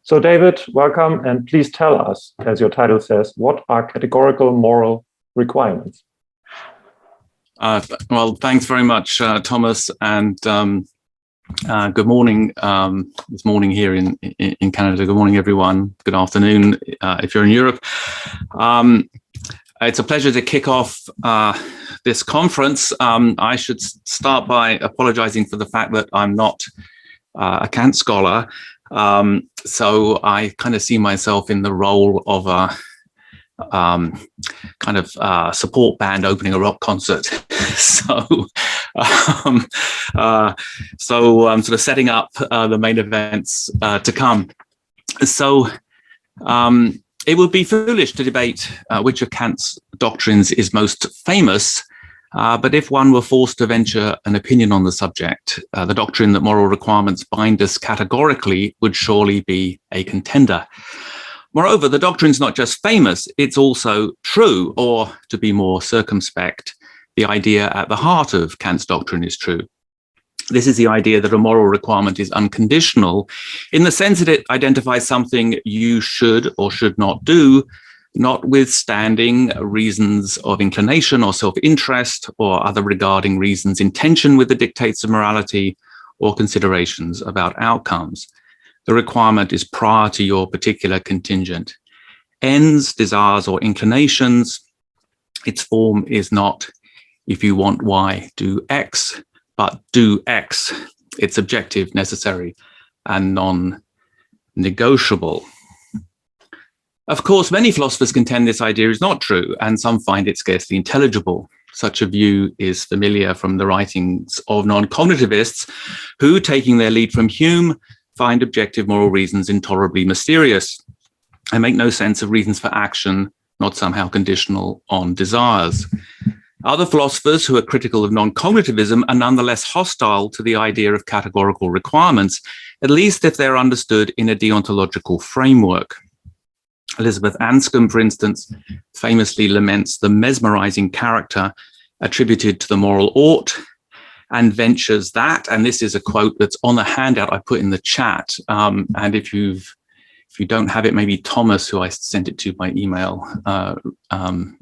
So David, welcome, and please tell us, as your title says, what are categorical moral requirements? Well, thanks very much, Thomas, and good morning. It's morning here in Canada. Good morning, everyone. Good afternoon if you're in Europe. It's a pleasure to kick off this conference. I should start by apologizing for the fact that I'm not a Kant scholar. So I kind of see myself in the role of a kind of support band opening a rock concert. So I'm sort of setting up the main events to come. So it would be foolish to debate which of Kant's doctrines is most famous, but if one were forced to venture an opinion on the subject, the doctrine that moral requirements bind us categorically would surely be a contender. Moreover, the doctrine's not just famous, it's also true, or to be more circumspect, the idea at the heart of Kant's doctrine is true. This is the idea that a moral requirement is unconditional in the sense that it identifies something you should or should not do, notwithstanding reasons of inclination or self-interest or other regarding reasons in tension with the dictates of morality or considerations about outcomes. The requirement is prior to your particular contingent ends, desires, or inclinations. Its form is not, if you want Y, do X, but do X. It's objective, necessary, and non-negotiable. Of course, many philosophers contend this idea is not true, and some find it scarcely intelligible. Such a view is familiar from the writings of non-cognitivists who, taking their lead from Hume, find objective moral reasons intolerably mysterious and make no sense of reasons for action, not somehow conditional on desires. Other philosophers who are critical of non-cognitivism are nonetheless hostile to the idea of categorical requirements, at least if they're understood in a deontological framework. Elizabeth Anscombe, for instance, famously laments the mesmerizing character attributed to the moral ought, and ventures that, and this is a quote that's on the handout I put in the chat, and if you don't have it, maybe Thomas, who I sent it to by email half an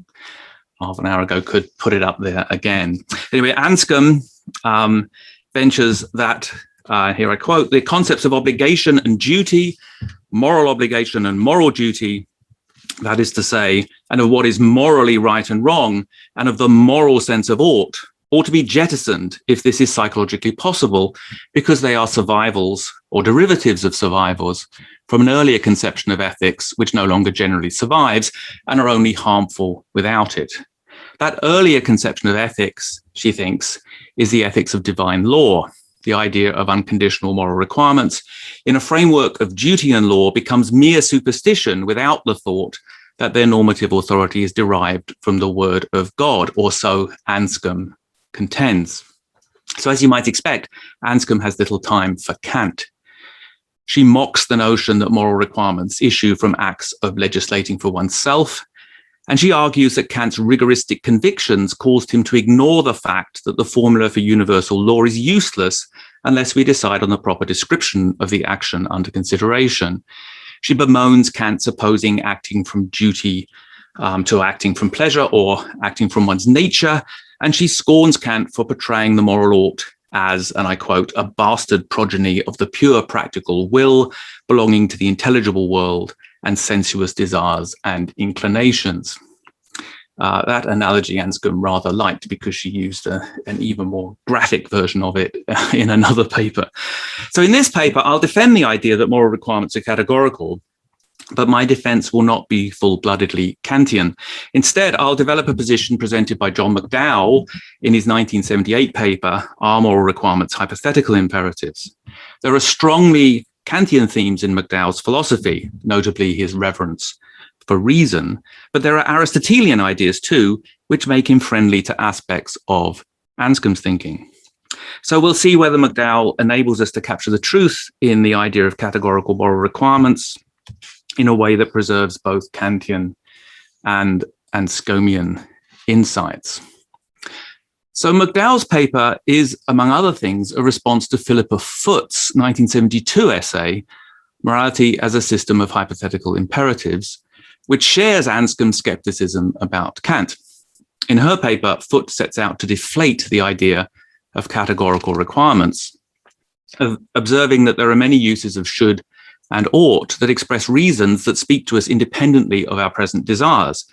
hour ago, could put it up there again. Anyway, Anscombe ventures that, here I quote, the concepts of obligation and duty, moral obligation and moral duty, that is to say, and of what is morally right and wrong, and of the moral sense of ought to be jettisoned if this is psychologically possible, because they are survivals or derivatives of survivals from an earlier conception of ethics, which no longer generally survives and are only harmful without it. That earlier conception of ethics, she thinks, is the ethics of divine law. The idea of unconditional moral requirements in a framework of duty and law becomes mere superstition without the thought that their normative authority is derived from the word of God, or so Anscombe contends. So as you might expect, Anscombe has little time for Kant. She mocks the notion that moral requirements issue from acts of legislating for oneself, and she argues that Kant's rigoristic convictions caused him to ignore the fact that the formula for universal law is useless unless we decide on the proper description of the action under consideration. She bemoans Kant's opposing acting from duty to acting from pleasure or acting from one's nature, and she scorns Kant for portraying the moral ought as, and I quote, a bastard progeny of the pure practical will belonging to the intelligible world and sensuous desires and inclinations. That analogy Anscombe rather liked because she used an even more graphic version of it in another paper. So in this paper, I'll defend the idea that moral requirements are categorical, but my defense will not be full-bloodedly Kantian. Instead, I'll develop a position presented by John McDowell in his 1978 paper, Are Moral Requirements Hypothetical Imperatives? There are strongly Kantian themes in McDowell's philosophy, notably his reverence for reason, but there are Aristotelian ideas too, which make him friendly to aspects of Anscombe's thinking. So we'll see whether McDowell enables us to capture the truth in the idea of categorical moral requirements in a way that preserves both Kantian and Anscombian insights. So McDowell's paper is, among other things, a response to Philippa Foot's 1972 essay morality as a system of hypothetical imperatives, which shares Anscombe's skepticism about Kant. In her paper, Foote sets out to deflate the idea of categorical requirements, observing that there are many uses of should and ought that express reasons that speak to us independently of our present desires.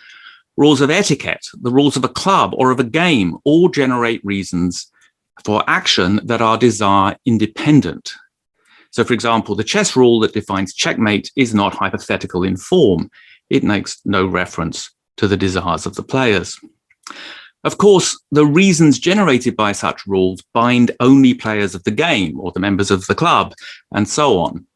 Rules of etiquette, the rules of a club or of a game, all generate reasons for action that are desire independent. So, for example, the chess rule that defines checkmate is not hypothetical in form. It makes no reference to the desires of the players. Of course, the reasons generated by such rules bind only players of the game or the members of the club, and so on.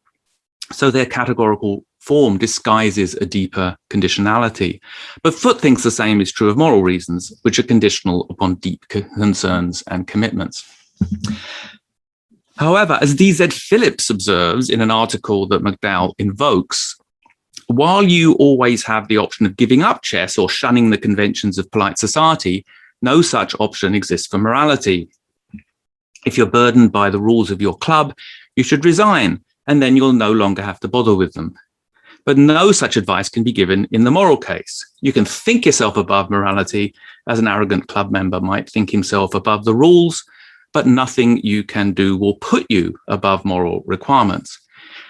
So their categorical form disguises a deeper conditionality. But Foote thinks the same is true of moral reasons, which are conditional upon deep concerns and commitments. However, as D.Z. Phillips observes in an article that McDowell invokes, while you always have the option of giving up chess or shunning the conventions of polite society, no such option exists for morality. If you're burdened by the rules of your club, you should resign, and then you'll no longer have to bother with them. But no such advice can be given in the moral case. You can think yourself above morality, as an arrogant club member might think himself above the rules, but nothing you can do will put you above moral requirements.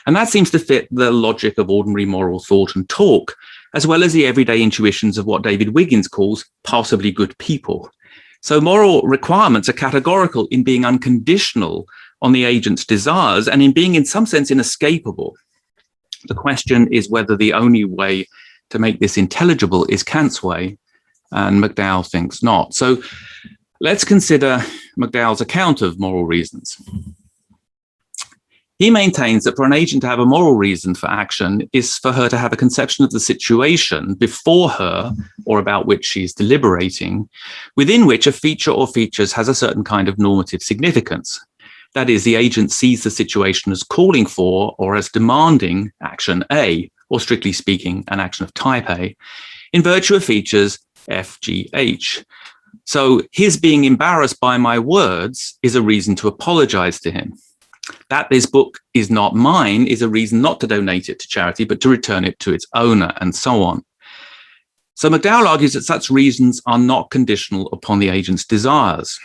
And that seems to fit the logic of ordinary moral thought and talk, as well as the everyday intuitions of what David Wiggins calls passably good people. So moral requirements are categorical in being unconditional on the agent's desires and in being, in some sense, inescapable. The question is whether the only way to make this intelligible is Kant's way, and McDowell thinks not. So let's consider McDowell's account of moral reasons. He maintains that for an agent to have a moral reason for action is for her to have a conception of the situation before her or about which she's deliberating, within which a feature or features has a certain kind of normative significance. That is, the agent sees the situation as calling for or as demanding action A, or strictly speaking, an action of type A, in virtue of features F, G, H. So his being embarrassed by my words is a reason to apologize to him. That this book is not mine is a reason not to donate it to charity, but to return it to its owner, and so on. So McDowell argues that such reasons are not conditional upon the agent's desires.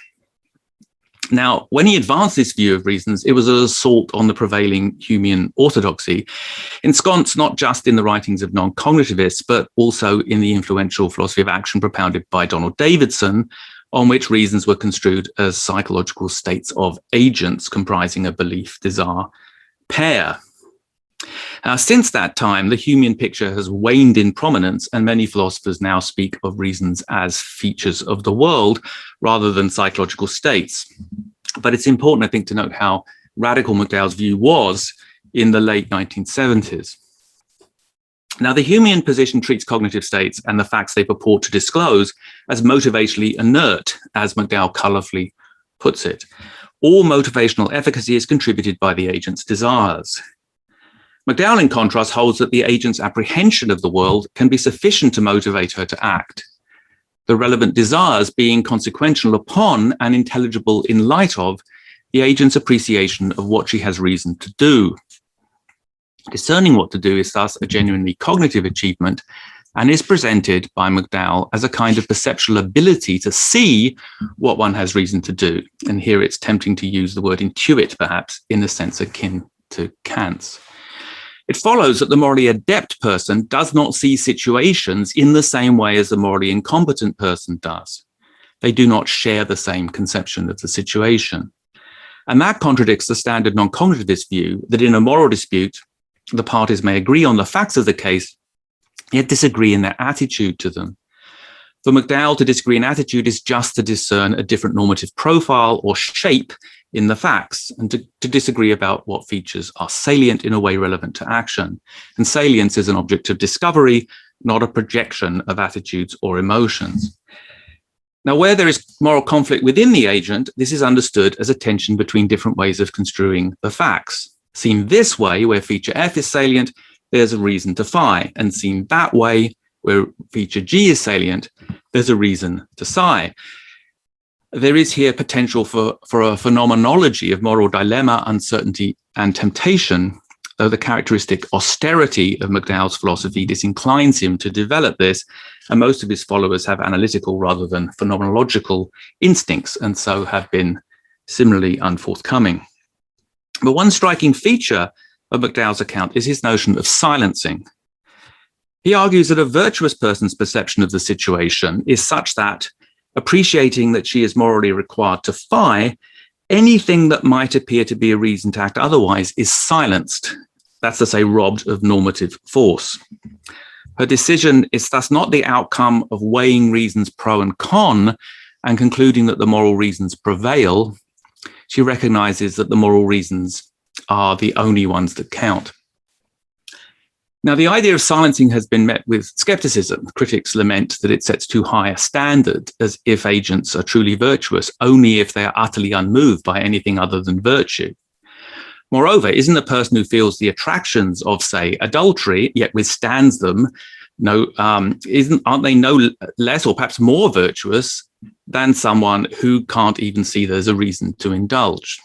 Now, when he advanced this view of reasons, it was an assault on the prevailing Humean orthodoxy, ensconced not just in the writings of non-cognitivists, but also in the influential philosophy of action propounded by Donald Davidson, on which reasons were construed as psychological states of agents comprising a belief-desire pair. Since that time, the Humean picture has waned in prominence, and many philosophers now speak of reasons as features of the world rather than psychological states. But it's important, I think, to note how radical McDowell's view was in the late 1970s. Now, the Humean position treats cognitive states and the facts they purport to disclose as motivationally inert, as McDowell colorfully puts it. All motivational efficacy is contributed by the agent's desires. McDowell, in contrast, holds that the agent's apprehension of the world can be sufficient to motivate her to act, the relevant desires being consequential upon and intelligible in light of the agent's appreciation of what she has reason to do. Discerning what to do is thus a genuinely cognitive achievement and is presented by McDowell as a kind of perceptual ability to see what one has reason to do. And here it's tempting to use the word intuit, perhaps, in a sense akin to Kant's. It follows that the morally adept person does not see situations in the same way as the morally incompetent person does. They do not share the same conception of the situation. And that contradicts the standard non-cognitivist view that in a moral dispute, the parties may agree on the facts of the case, yet disagree in their attitude to them. For McDowell, to disagree in attitude is just to discern a different normative profile or shape in the facts, and to disagree about what features are salient in a way relevant to action. And salience is an object of discovery, not a projection of attitudes or emotions. Now, where there is moral conflict within the agent, this is understood as a tension between different ways of construing the facts. Seen this way, where feature F is salient, there's a reason to phi, and seen that way, where feature G is salient, there's a reason to psi. There is here potential for a phenomenology of moral dilemma, uncertainty, and temptation, though the characteristic austerity of McDowell's philosophy disinclines him to develop this, and most of his followers have analytical rather than phenomenological instincts, and so have been similarly unforthcoming. But one striking feature of McDowell's account is his notion of silencing. He argues that a virtuous person's perception of the situation is such that, appreciating that she is morally required to fie, anything that might appear to be a reason to act otherwise is silenced. That's to say, robbed of normative force. Her decision is thus not the outcome of weighing reasons pro and con and concluding that the moral reasons prevail. She recognizes that the moral reasons are the only ones that count. Now, the idea of silencing has been met with skepticism. Critics lament that it sets too high a standard, as if agents are truly virtuous only if they are utterly unmoved by anything other than virtue. Moreover, isn't a person who feels the attractions of, say, adultery, yet withstands them, aren't they no less or perhaps more virtuous than someone who can't even see there's a reason to indulge?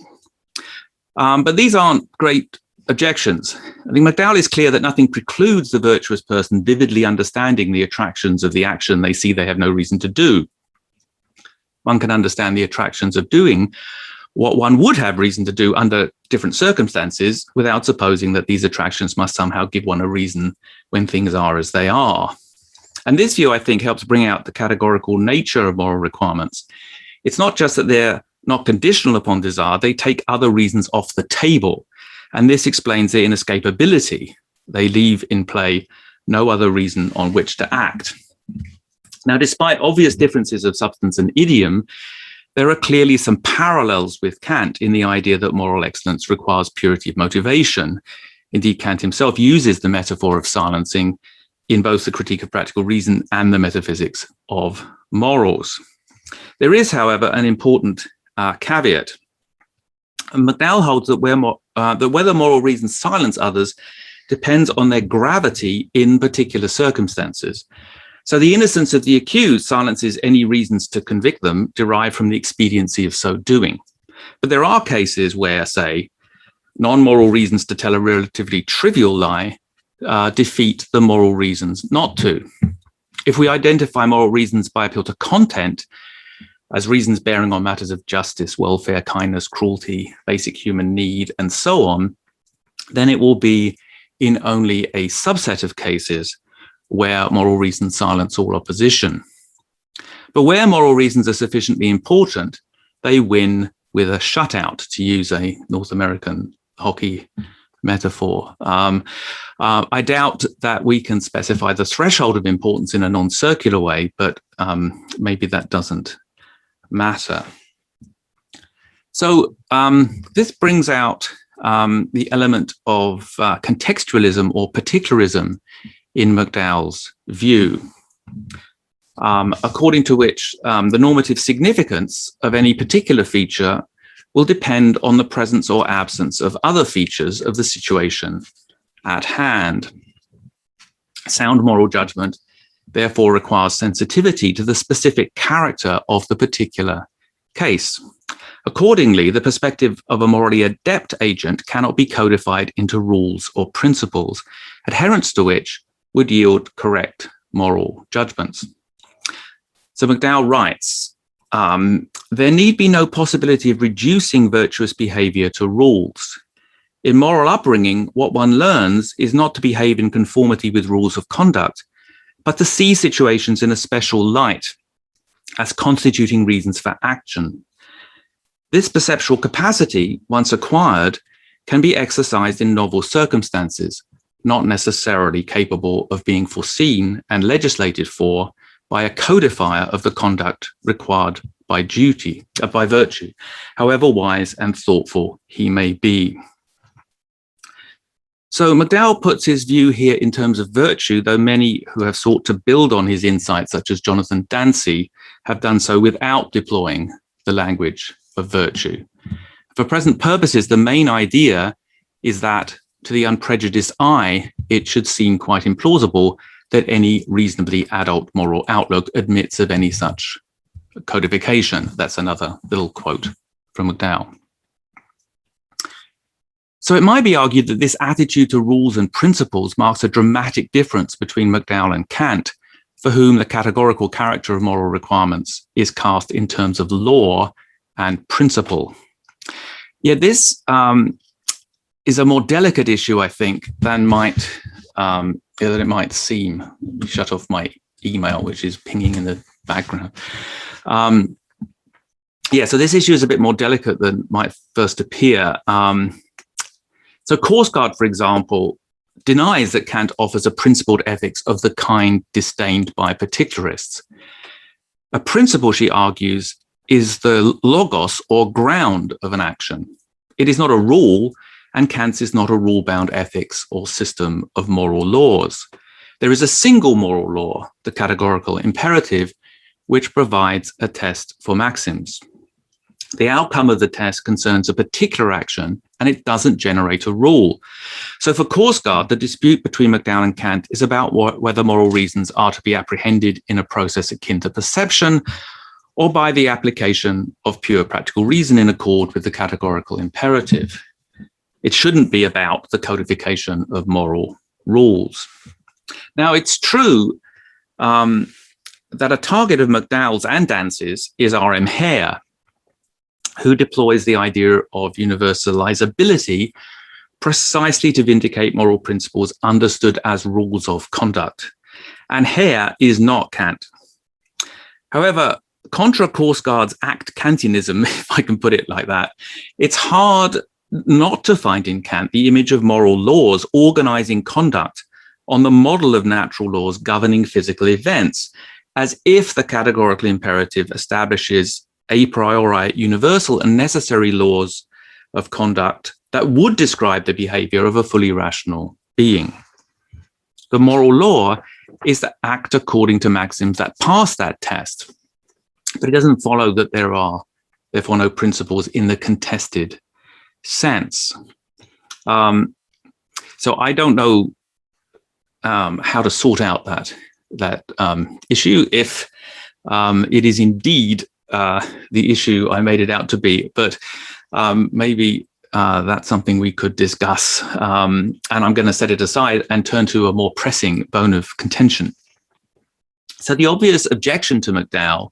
But these aren't great objections. I think McDowell is clear that nothing precludes the virtuous person vividly understanding the attractions of the action they see they have no reason to do. One can understand the attractions of doing what one would have reason to do under different circumstances without supposing that these attractions must somehow give one a reason when things are as they are. And this view, I think, helps bring out the categorical nature of moral requirements. It's not just that they're not conditional upon desire, they take other reasons off the table. And this explains their inescapability. They leave in play no other reason on which to act. Now, despite obvious differences of substance and idiom, there are clearly some parallels with Kant in the idea that moral excellence requires purity of motivation. Indeed, Kant himself uses the metaphor of silencing in both the Critique of Practical Reason and the Metaphysics of Morals. There is, however, an important caveat. McDowell holds that whether moral reasons silence others depends on their gravity in particular circumstances. So the innocence of the accused silences any reasons to convict them derived from the expediency of so doing. But there are cases where, say, non-moral reasons to tell a relatively trivial lie defeat the moral reasons not to. If we identify moral reasons by appeal to content, as reasons bearing on matters of justice, welfare, kindness, cruelty, basic human need, and so on, then it will be in only a subset of cases where moral reasons silence all opposition. But where moral reasons are sufficiently important, they win with a shutout, to use a North American hockey metaphor. I doubt that we can specify the threshold of importance in a non-circular way, but maybe that doesn't matter. So this brings out the element of contextualism or particularism in McDowell's view, according to which the normative significance of any particular feature will depend on the presence or absence of other features of the situation at hand. Sound moral judgment therefore requires sensitivity to the specific character of the particular case. Accordingly, the perspective of a morally adept agent cannot be codified into rules or principles, adherence to which would yield correct moral judgments. So McDowell writes, there need be no possibility of reducing virtuous behavior to rules. In moral upbringing, what one learns is not to behave in conformity with rules of conduct, but to see situations in a special light as constituting reasons for action. This perceptual capacity, once acquired, can be exercised in novel circumstances, not necessarily capable of being foreseen and legislated for by a codifier of the conduct required by virtue, however wise and thoughtful he may be. So McDowell puts his view here in terms of virtue, though many who have sought to build on his insights, such as Jonathan Dancy, have done so without deploying the language of virtue. For present purposes, the main idea is that to the unprejudiced eye, it should seem quite implausible that any reasonably adult moral outlook admits of any such codification. That's another little quote from McDowell. So it might be argued that this attitude to rules and principles marks a dramatic difference between McDowell and Kant, for whom the categorical character of moral requirements is cast in terms of law and principle. Yet this is a more delicate issue, I think, than it might seem. Shut off my email, which is pinging in the background. So this issue is a bit more delicate than might first appear. So Korsgaard, for example, denies that Kant offers a principled ethics of the kind disdained by particularists. A principle, she argues, is the logos or ground of an action. It is not a rule, and Kant's is not a rule-bound ethics or system of moral laws. There is a single moral law, the categorical imperative, which provides a test for maxims. The outcome of the test concerns a particular action, and it doesn't generate a rule. So for Korsgaard, the dispute between McDowell and Kant is about whether moral reasons are to be apprehended in a process akin to perception, or by the application of pure practical reason in accord with the categorical imperative. It shouldn't be about the codification of moral rules. Now, it's true that a target of McDowell's and Dance's is R.M. Hare, who deploys the idea of universalizability precisely to vindicate moral principles understood as rules of conduct. And Hare is not Kant. However, contra Korsgaard's act Kantianism, if I can put it like that, it's hard not to find in Kant the image of moral laws organizing conduct on the model of natural laws governing physical events, as if the categorical imperative establishes a priori universal and necessary laws of conduct that would describe the behavior of a fully rational being. The moral law is to act according to maxims that pass that test, but it doesn't follow that there are therefore no principles in the contested sense. So I don't know how to sort out that issue, if it is indeed the issue I made it out to be, but maybe that's something we could discuss. And I'm going to set it aside and turn to a more pressing bone of contention. So the obvious objection to McDowell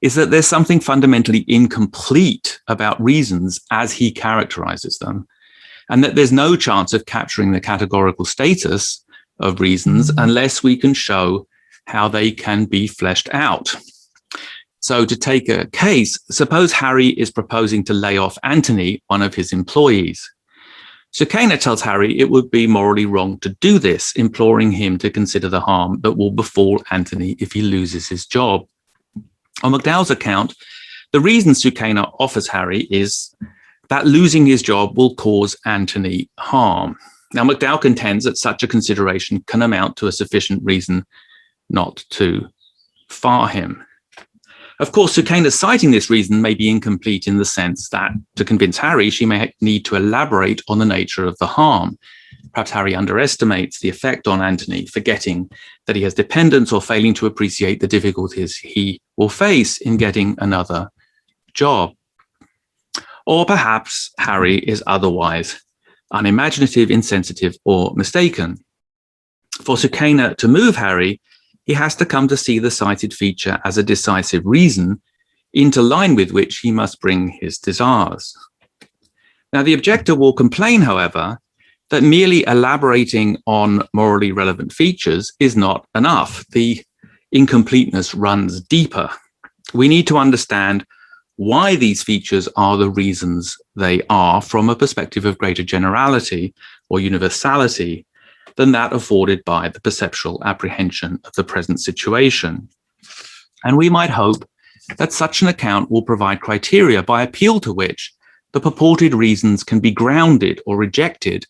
is that there's something fundamentally incomplete about reasons as he characterizes them, and that there's no chance of capturing the categorical status of reasons unless we can show how they can be fleshed out. So to take a case, suppose Harry is proposing to lay off Anthony, one of his employees. Sukaina tells Harry it would be morally wrong to do this, imploring him to consider the harm that will befall Anthony if he loses his job. On McDowell's account, the reason Sukaina offers Harry is that losing his job will cause Anthony harm. Now, McDowell contends that such a consideration can amount to a sufficient reason not to fire him. Of course, Sukaina citing this reason may be incomplete in the sense that to convince Harry, she may need to elaborate on the nature of the harm. Perhaps Harry underestimates the effect on Anthony, forgetting that he has dependents or failing to appreciate the difficulties he will face in getting another job. Or perhaps Harry is otherwise unimaginative, insensitive, or mistaken. For Sukaina to move Harry, he has to come to see the cited feature as a decisive reason into line with which he must bring his desires. Now, the objector will complain, however, that merely elaborating on morally relevant features is not enough. The incompleteness runs deeper. We need to understand why these features are the reasons they are from a perspective of greater generality or universality than that afforded by the perceptual apprehension of the present situation. And we might hope that such an account will provide criteria by appeal to which the purported reasons can be grounded or rejected,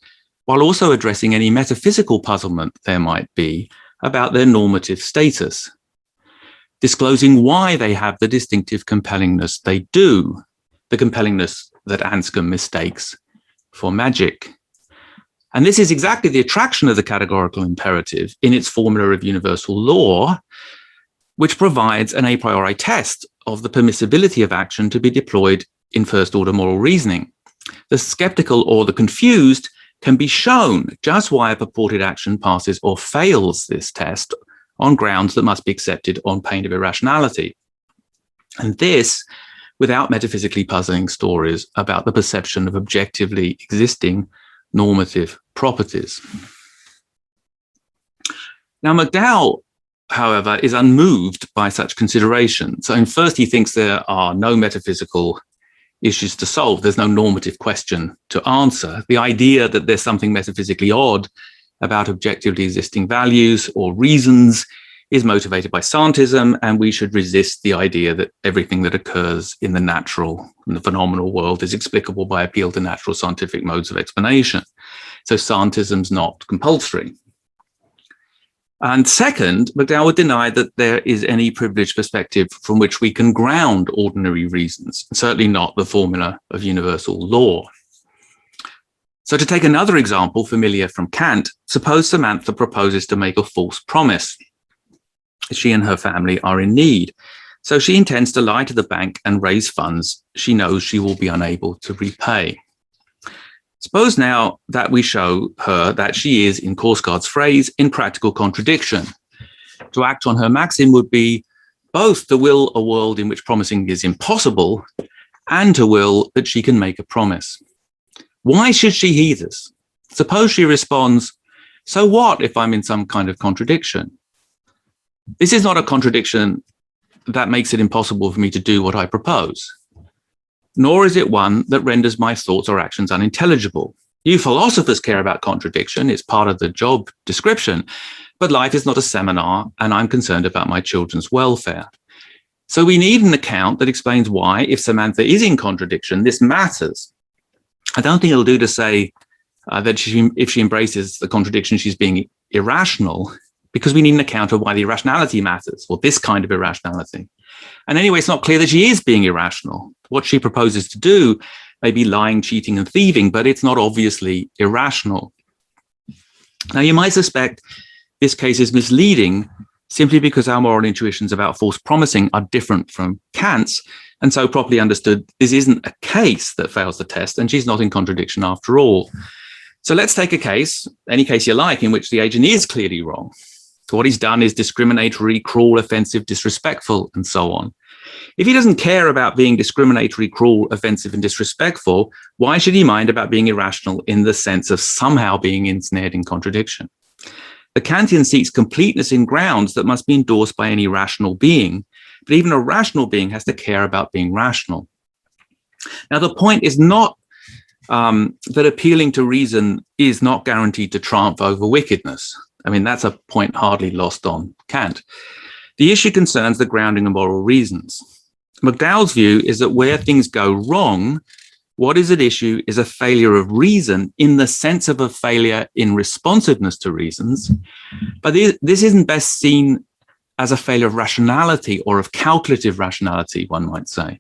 while also addressing any metaphysical puzzlement there might be about their normative status, disclosing why they have the distinctive compellingness they do, the compellingness that Anscombe mistakes for magic. And this is exactly the attraction of the categorical imperative in its formula of universal law, which provides an a priori test of the permissibility of action to be deployed in first-order moral reasoning. The skeptical or the confused can be shown just why a purported action passes or fails this test on grounds that must be accepted on pain of irrationality. And this without metaphysically puzzling stories about the perception of objectively existing normative properties. Now, McDowell, however, is unmoved by such consideration. So first, he thinks there are no metaphysical issues to solve. There's no normative question to answer. The idea that there's something metaphysically odd about objectively existing values or reasons is motivated by scientism, and we should resist the idea that everything that occurs in the natural and the phenomenal world is explicable by appeal to natural scientific modes of explanation. So scientism's not compulsory. And second, McDowell would deny that there is any privileged perspective from which we can ground ordinary reasons, certainly not the formula of universal law. So to take another example familiar from Kant, suppose Samantha proposes to make a false promise. She and her family are in need. So she intends to lie to the bank and raise funds she knows she will be unable to repay. Suppose now that we show her that she is, in Korsgaard's phrase, in practical contradiction. To act on her maxim would be both to will a world in which promising is impossible and to will that she can make a promise. Why should she heed us? Suppose she responds, so what if I'm in some kind of contradiction? This is not a contradiction that makes it impossible for me to do what I propose, nor is it one that renders my thoughts or actions unintelligible. You philosophers care about contradiction, it's part of the job description, but life is not a seminar and I'm concerned about my children's welfare. So we need an account that explains why, if Samantha is in contradiction, this matters. I don't think it'll do to say that if she embraces the contradiction, she's being irrational, because we need an account of why the irrationality matters, or this kind of irrationality. And anyway, it's not clear that she is being irrational. What she proposes to do may be lying, cheating, and thieving, but it's not obviously irrational. Now, you might suspect this case is misleading simply because our moral intuitions about false promising are different from Kant's, and so properly understood, this isn't a case that fails the test, and she's not in contradiction after all. So let's take a case, any case you like, in which the agent is clearly wrong. So what he's done is discriminatory, cruel, offensive, disrespectful, and so on. If he doesn't care about being discriminatory, cruel, offensive, and disrespectful, why should he mind about being irrational in the sense of somehow being ensnared in contradiction? The Kantian seeks completeness in grounds that must be endorsed by any rational being, but even a rational being has to care about being rational. Now, the point is not that appealing to reason is not guaranteed to triumph over wickedness. I mean, that's a point hardly lost on Kant. The issue concerns the grounding of moral reasons. McDowell's view is that where things go wrong, what is at issue is a failure of reason in the sense of a failure in responsiveness to reasons. But this isn't best seen as a failure of rationality or of calculative rationality, one might say.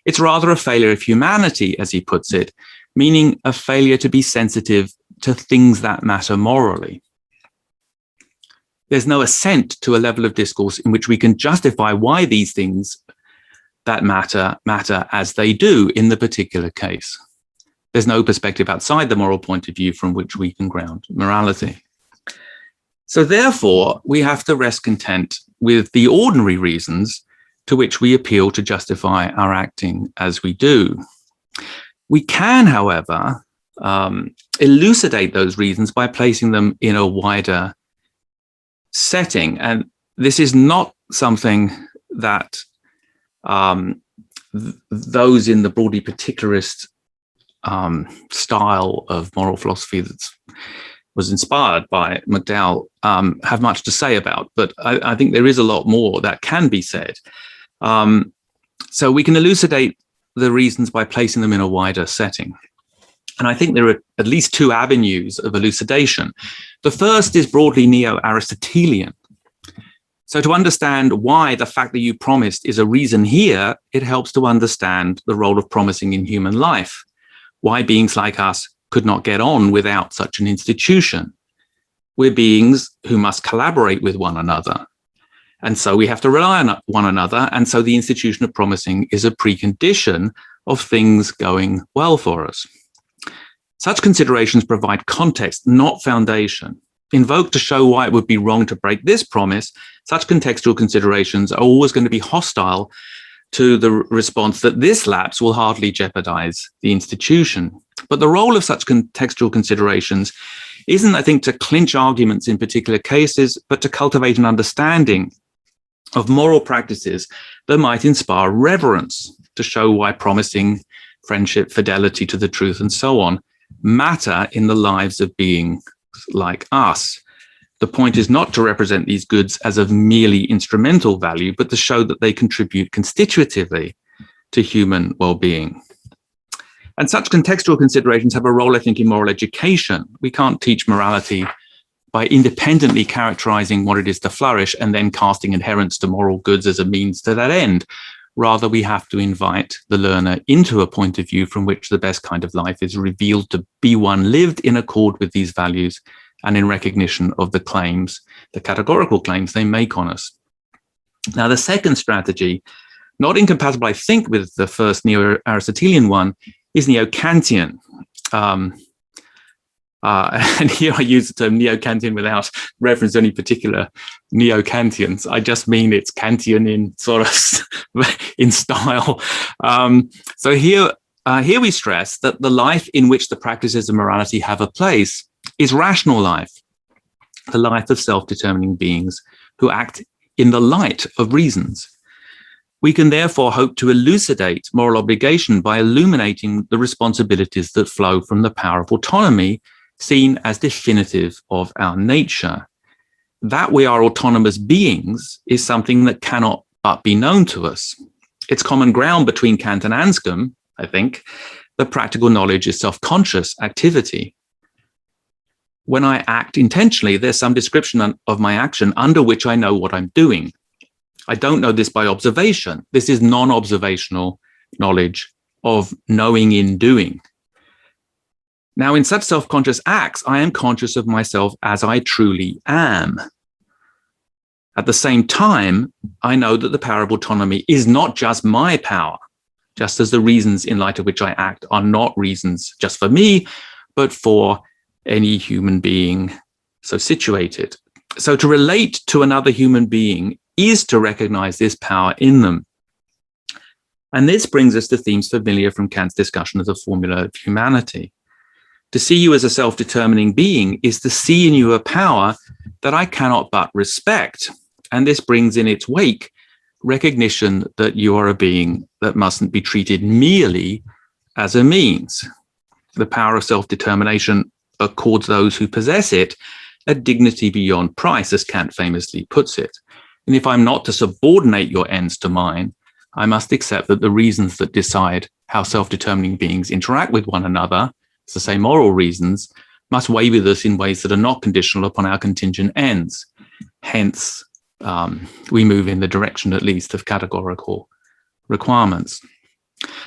It's rather a failure of humanity, as he puts it, meaning a failure to be sensitive to things that matter morally. There's no assent to a level of discourse in which we can justify why these things that matter as they do in the particular case. There's no perspective outside the moral point of view from which we can ground morality. So therefore, we have to rest content with the ordinary reasons to which we appeal to justify our acting as we do. We can, however, elucidate those reasons by placing them in a wider setting. And this is not something that those in the broadly particularist style of moral philosophy that was inspired by McDowell have much to say about. But I think there is a lot more that can be said. So we can elucidate the reasons by placing them in a wider setting. And I think there are at least two avenues of elucidation. The first is broadly neo-Aristotelian. So to understand why the fact that you promised is a reason here, it helps to understand the role of promising in human life, why beings like us could not get on without such an institution. We're beings who must collaborate with one another. And so we have to rely on one another. And so the institution of promising is a precondition of things going well for us. Such considerations provide context, not foundation. Invoked to show why it would be wrong to break this promise, such contextual considerations are always going to be hostile to the response that this lapse will hardly jeopardize the institution. But the role of such contextual considerations isn't, I think, to clinch arguments in particular cases, but to cultivate an understanding of moral practices that might inspire reverence, to show why promising friendship, fidelity to the truth, and so on matter in the lives of beings like us. The point is not to represent these goods as of merely instrumental value, but to show that they contribute constitutively to human well-being. And such contextual considerations have a role, I think, in moral education. We can't teach morality by independently characterizing what it is to flourish and then casting adherence to moral goods as a means to that end. Rather, we have to invite the learner into a point of view from which the best kind of life is revealed to be one lived in accord with these values and in recognition of the claims, the categorical claims they make on us. Now, the second strategy, not incompatible, I think, with the first neo-Aristotelian one, is neo-Kantian. And here I use the term neo-Kantian without reference to any particular neo-Kantians. I just mean it's Kantian in sort of in style. So here we stress that the life in which the practices of morality have a place is rational life, the life of self-determining beings who act in the light of reasons. We can therefore hope to elucidate moral obligation by illuminating the responsibilities that flow from the power of autonomy, seen as definitive of our nature. That we are autonomous beings is something that cannot but be known to us. It's common ground between Kant and Anscombe, I think, that practical knowledge is self-conscious activity. When I act intentionally, there's some description of my action under which I know what I'm doing. I don't know this by observation. This is non-observational knowledge of knowing in doing. Now, in such self-conscious acts, I am conscious of myself as I truly am. At the same time, I know that the power of autonomy is not just my power, just as the reasons in light of which I act are not reasons just for me, but for any human being so situated. So to relate to another human being is to recognize this power in them. And this brings us to themes familiar from Kant's discussion of the formula of humanity. To see you as a self-determining being is to see in you a power that I cannot but respect. And this brings in its wake recognition that you are a being that mustn't be treated merely as a means. The power of self-determination accords those who possess it a dignity beyond price, as Kant famously puts it. And if I'm not to subordinate your ends to mine, I must accept that the reasons that decide how self-determining beings interact with one another, to say moral reasons, must weigh with us in ways that are not conditional upon our contingent ends. Hence, we move in the direction, at least, of categorical requirements.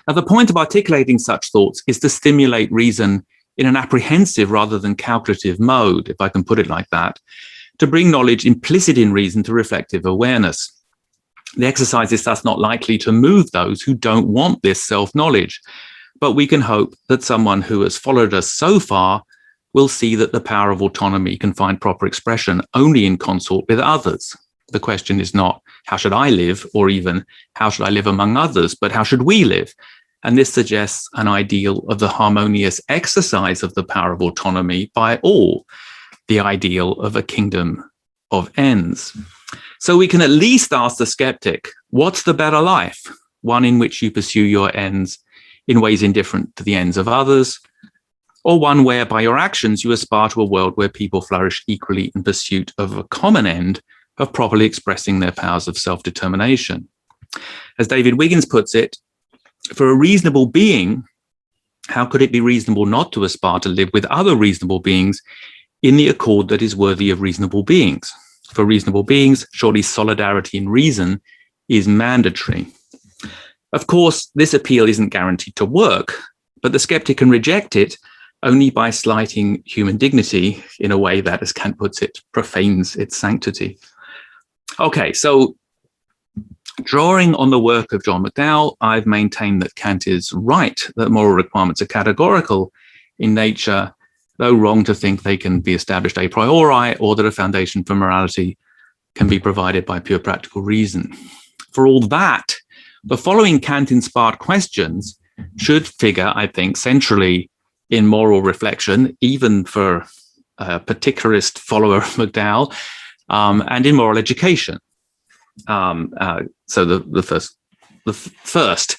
Now, the point of articulating such thoughts is to stimulate reason in an apprehensive rather than calculative mode, if I can put it like that, to bring knowledge implicit in reason to reflective awareness. The exercise is thus not likely to move those who don't want this self-knowledge, but we can hope that someone who has followed us so far will see that the power of autonomy can find proper expression only in consort with others. The question is not, how should I live, or even, how should I live among others, but how should we live? And this suggests an ideal of the harmonious exercise of the power of autonomy by all, the ideal of a kingdom of ends. So we can at least ask the skeptic, what's the better life? One in which you pursue your ends in ways indifferent to the ends of others, or one where by your actions you aspire to a world where people flourish equally in pursuit of a common end of properly expressing their powers of self-determination. As David Wiggins puts it, for a reasonable being, how could it be reasonable not to aspire to live with other reasonable beings in the accord that is worthy of reasonable beings? For reasonable beings, surely solidarity in reason is mandatory. Of course, this appeal isn't guaranteed to work, but the skeptic can reject it only by slighting human dignity in a way that, as Kant puts it, profanes its sanctity. Okay, so drawing on the work of John McDowell, I've maintained that Kant is right, that moral requirements are categorical in nature, though wrong to think they can be established a priori, or that a foundation for morality can be provided by pure practical reason. For all that, the following Kant-inspired questions should figure, I think, centrally in moral reflection, even for a particularist follower of McDowell, and in moral education. So the first,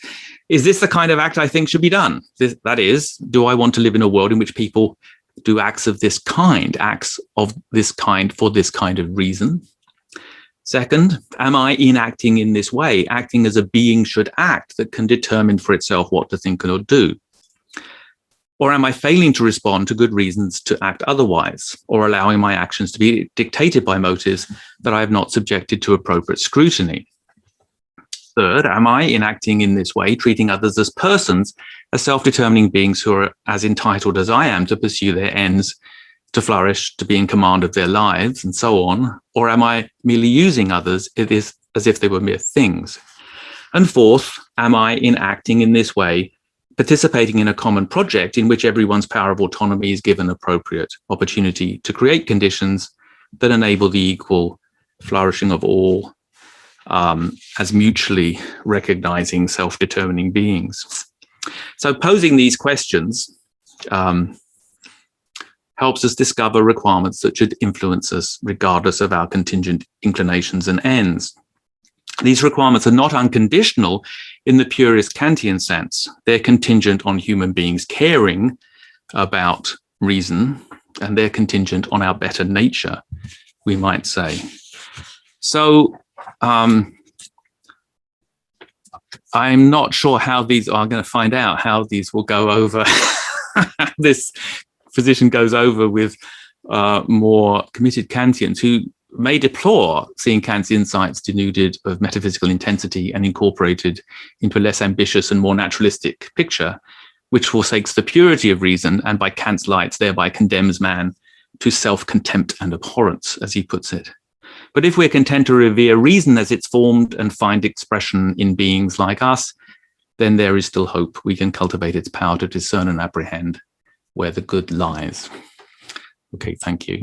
is this the kind of act I think should be done? That is, do I want to live in a world in which people do acts of this kind for this kind of reason? Second, am I enacting in this way, acting as a being should act that can determine for itself what to think or do? Or am I failing to respond to good reasons to act otherwise, or allowing my actions to be dictated by motives that I have not subjected to appropriate scrutiny? Third, am I enacting in this way, treating others as persons, as self-determining beings who are as entitled as I am to pursue their ends, to flourish, to be in command of their lives, and so on? Or am I merely using others as if they were mere things? And fourth, am I enacting in this way, participating in a common project in which everyone's power of autonomy is given appropriate opportunity to create conditions that enable the equal flourishing of all as mutually recognizing self-determining beings? So posing these questions helps us discover requirements that should influence us regardless of our contingent inclinations and ends. These requirements are not unconditional in the purest Kantian sense. They're contingent on human beings caring about reason, and they're contingent on our better nature, we might say. So I'm not sure how these are going to find out how these will go over. This position goes over with more committed Kantians who may deplore seeing Kant's insights denuded of metaphysical intensity and incorporated into a less ambitious and more naturalistic picture, which forsakes the purity of reason and by Kant's lights thereby condemns man to self-contempt and abhorrence, as he puts it. But if we're content to revere reason as it's formed and find expression in beings like us, then there is still hope. We can cultivate its power to discern and apprehend where the good lies. Okay, thank you.